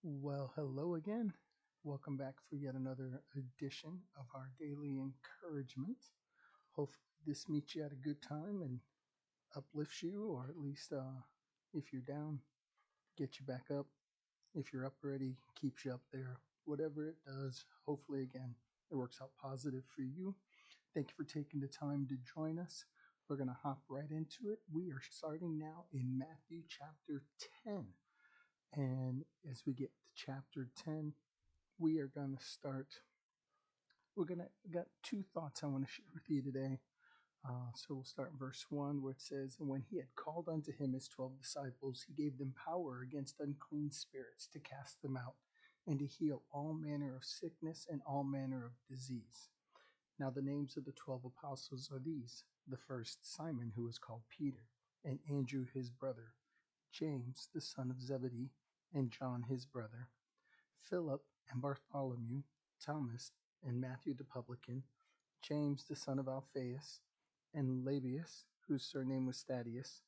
Well, hello again. Welcome back for yet another edition of our daily encouragement. Hopefully, this meets you at a good time and uplifts you, or at least if you're down, get you back up. If you're up already, keeps you up there. Whatever it does, hopefully, again, it works out positive for you. Thank you for taking the time to join us. We're going to hop right into it. We are starting now in Matthew chapter 10. And as we get to chapter 10, we are going to start. We're going to got two thoughts I want to share with you today. So we'll start in verse 1 where it says, "And when he had called unto him his 12 disciples, he gave them power against unclean spirits to cast them out and to heal all manner of sickness and all manner of disease. Now the names of the 12 apostles are these: the first Simon, who was called Peter, and Andrew his brother, James the son of Zebedee, and John his brother, Philip and Bartholomew, Thomas and Matthew the publican, James the son of Alphaeus, and Lebbaeus, whose surname was Thaddeus,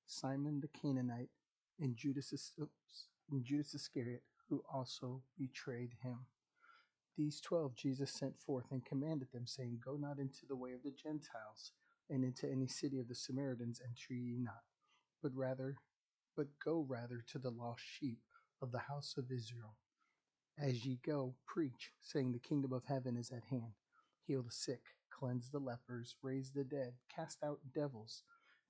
Simon the Canaanite, and Judas Iscariot, who also betrayed him. These 12 Jesus sent forth and commanded them, saying, Go not into the way of the Gentiles, and into any city of the Samaritans enter ye not, but go rather to the lost sheep of the house of Israel. As ye go, preach, saying, The kingdom of heaven is at hand. Heal the sick, cleanse the lepers, raise the dead, cast out devils.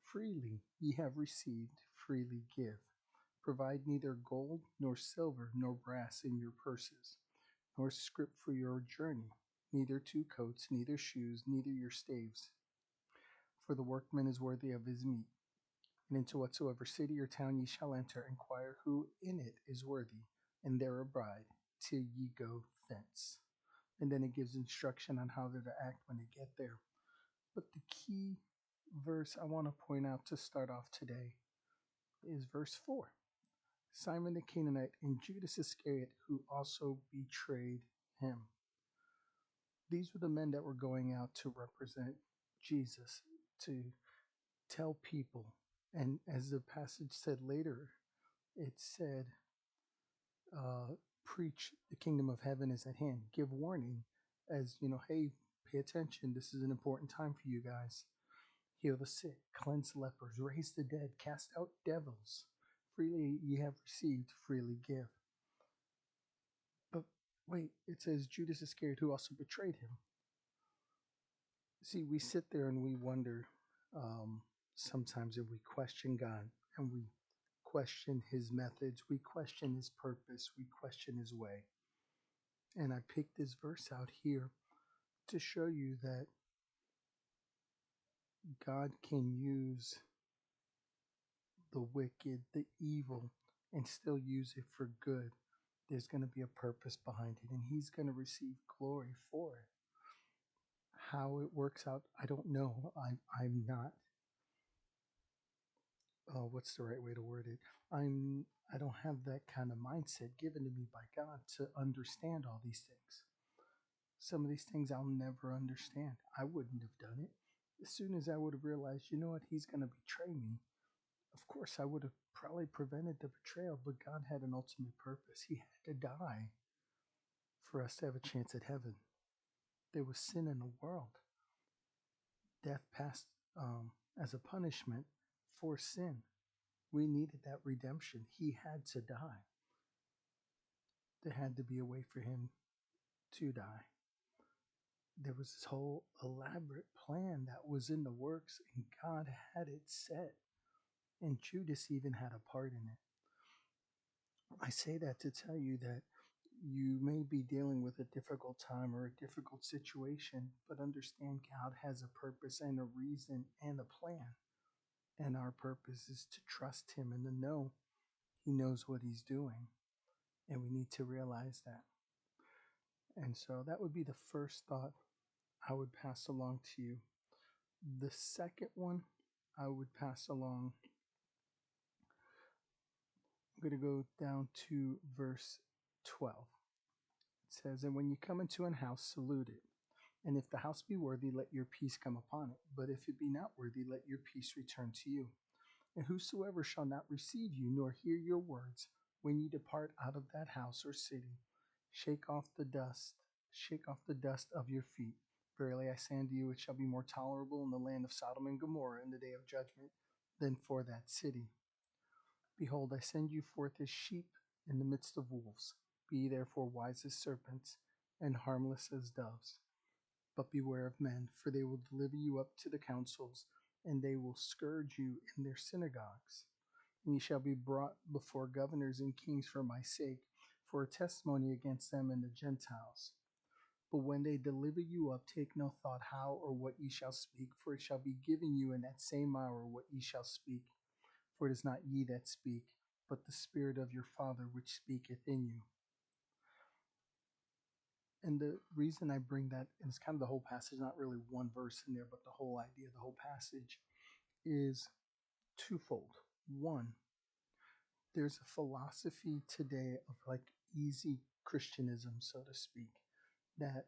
Freely ye have received, freely give. Provide neither gold, nor silver, nor brass in your purses, nor scrip for your journey, neither two coats, neither shoes, neither your staves. For the workman is worthy of his meat. And into whatsoever city or town ye shall enter, inquire who in it is worthy, and there abide, till ye go thence." And then it gives instruction on how they're to act when they get there. But the key verse I want to point out to start off today is verse 4. Simon the Canaanite and Judas Iscariot, who also betrayed him. These were the men that were going out to represent Jesus, to tell people. And as the passage said later, it said, preach the kingdom of heaven is at hand. Give warning as, hey, pay attention. This is an important time for you guys. Heal the sick, cleanse lepers, raise the dead, cast out devils. Freely ye have received, freely give. But wait, it says Judas Iscariot, who also betrayed him. See, we sit there and we wonder sometimes if we question God and we question his methods, we question his purpose, we question his way. And I picked this verse out here to show you that God can use the wicked, the evil, and still use it for good. There's going to be a purpose behind it, and he's going to receive glory for it. How it works out, I don't know. I'm not, what's the right way to word it? I don't have that kind of mindset given to me by God to understand all these things. Some of these things I'll never understand. I wouldn't have done it. As soon as I would have realized, you know what, he's going to betray me, of course I would have probably prevented the betrayal, but God had an ultimate purpose. He had to die for us to have a chance at heaven. There was sin in the world. Death passed as a punishment for sin. We needed that redemption. He had to die. There had to be a way for him to die. There was this whole elaborate plan that was in the works, and God had it set. And Judas even had a part in it. I say that to tell you that you may be dealing with a difficult time or a difficult situation, but understand God has a purpose and a reason and a plan. And our purpose is to trust him and to know he knows what he's doing. And we need to realize that. And so that would be the first thought I would pass along to you. The second one I would pass along, I'm going to go down to verse 12. It says, "And when you come into an house, salute it. And if the house be worthy, let your peace come upon it. But if it be not worthy, let your peace return to you. And whosoever shall not receive you, nor hear your words, When you depart out of that house or city, shake off the dust, shake off the dust of your feet. Verily I say unto you, it shall be more tolerable in the land of Sodom and Gomorrah in the day of judgment than for that city. Behold, I send you forth as sheep in the midst of wolves. Be ye therefore wise as serpents and harmless as doves. But beware of men, for they will deliver you up to the councils, and they will scourge you in their synagogues. And ye shall be brought before governors and kings for my sake, for a testimony against them and the Gentiles. But when they deliver you up, take no thought how or what ye shall speak, for it shall be given you in that same hour what ye shall speak. For it is not ye that speak, but the Spirit of your Father which speaketh in you. And the reason I bring that, and it's kind of the whole passage, not really one verse in there, but the whole idea, the whole passage, is twofold. One, there's a philosophy today of like easy Christianism, so to speak, that,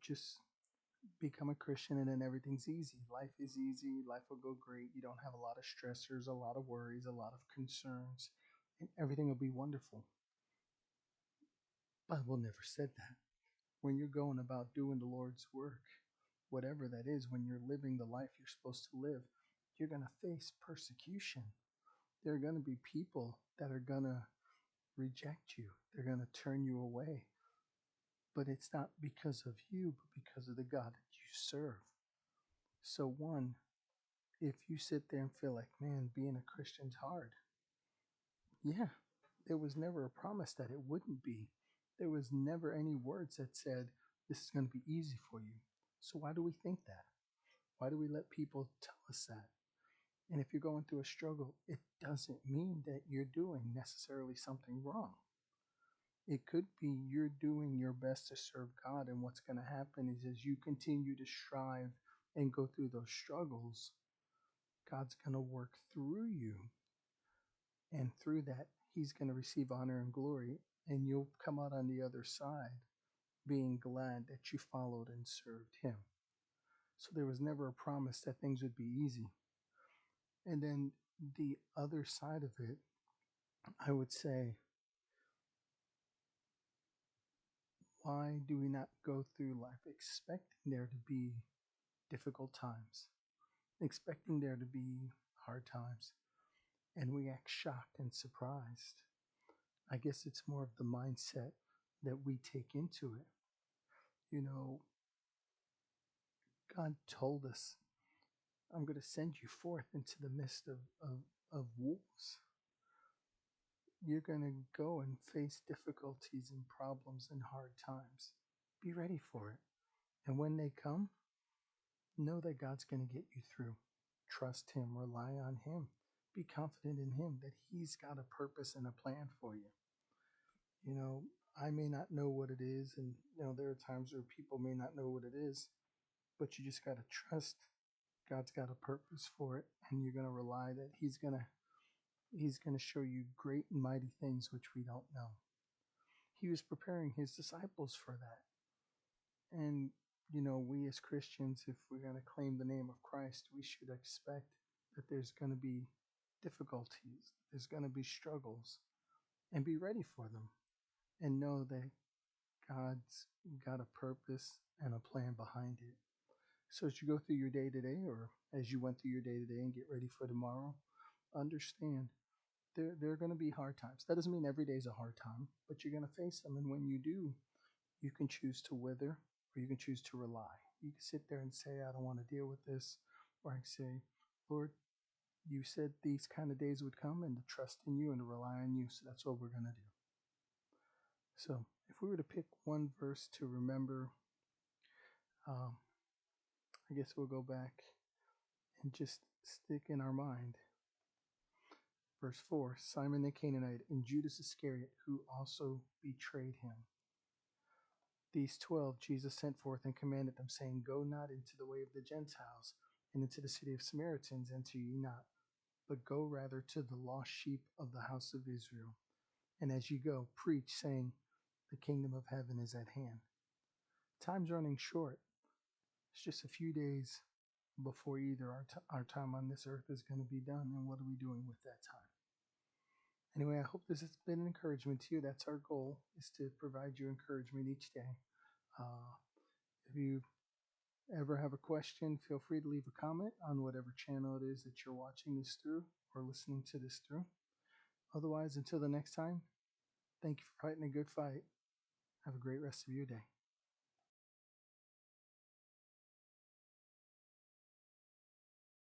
just become a Christian and then everything's easy. Life is easy. Life will go great. You don't have a lot of stressors, a lot of worries, a lot of concerns, and everything will be wonderful. Bible never said that. When you're going about doing the Lord's work, whatever that is, when you're living the life you're supposed to live, you're going to face persecution. There are going to be people that are going to reject you. They're going to turn you away. But it's not because of you, but because of the God that you serve. So one, if you sit there and feel like, man, being a Christian's hard. Yeah, there was never a promise that it wouldn't be. There was never any words that said, this is going to be easy for you. So why do we think that? Why do we let people tell us that? And if you're going through a struggle, it doesn't mean that you're doing necessarily something wrong. It could be you're doing your best to serve God, and what's going to happen is as you continue to strive and go through those struggles, God's going to work through you. And through that, He's going to receive honor and glory, and you'll come out on the other side being glad that you followed and served Him. So there was never a promise that things would be easy. And then the other side of it, I would say, why do we not go through life expecting there to be difficult times, expecting there to be hard times, and we act shocked and surprised? I guess it's more of the mindset that we take into it. God told us, I'm going to send you forth into the midst of wolves. You're going to go and face difficulties and problems and hard times. Be ready for it. And when they come, know that God's going to get you through. Trust Him, rely on Him, be confident in Him that He's got a purpose and a plan for you. I may not know what it is, and there are times where people may not know what it is, but you just got to trust God's got a purpose for it, and you're going to rely that He's going to show you great and mighty things which we don't know. He was preparing His disciples for that. And we as Christians, if we're going to claim the name of Christ, we should expect that there's going to be difficulties, there's going to be struggles, and be ready for them, and know that God's got a purpose and a plan behind it. So as you go through your day today, or as you went through your day today and get ready for tomorrow, understand there are going to be hard times. That doesn't mean every day is a hard time, but you're going to face them. And when you do, you can choose to wither, or you can choose to rely. You can sit there and say, I don't want to deal with this. Or I can say, Lord, you said these kind of days would come, and to trust in you and to rely on you. So that's what we're going to do. So if we were to pick one verse to remember, I guess we'll go back and just stick in our mind. Verse 4, Simon the Canaanite and Judas Iscariot, who also betrayed him. These 12 Jesus sent forth and commanded them, saying, Go not into the way of the Gentiles, and into the city of Samaritans enter ye not, but go rather to the lost sheep of the house of Israel. And as ye go, preach, saying, The kingdom of heaven is at hand. Time's running short. It's just a few days before either our time on this earth is going to be done, and what are we doing with that time? Anyway, I hope this has been an encouragement to you. That's our goal, is to provide you encouragement each day. Uh, if you ever have a question, feel free to leave a comment on whatever channel it is that you're watching this through or listening to this through. Otherwise, until the next time, thank you for fighting a good fight. Have a great rest of your day.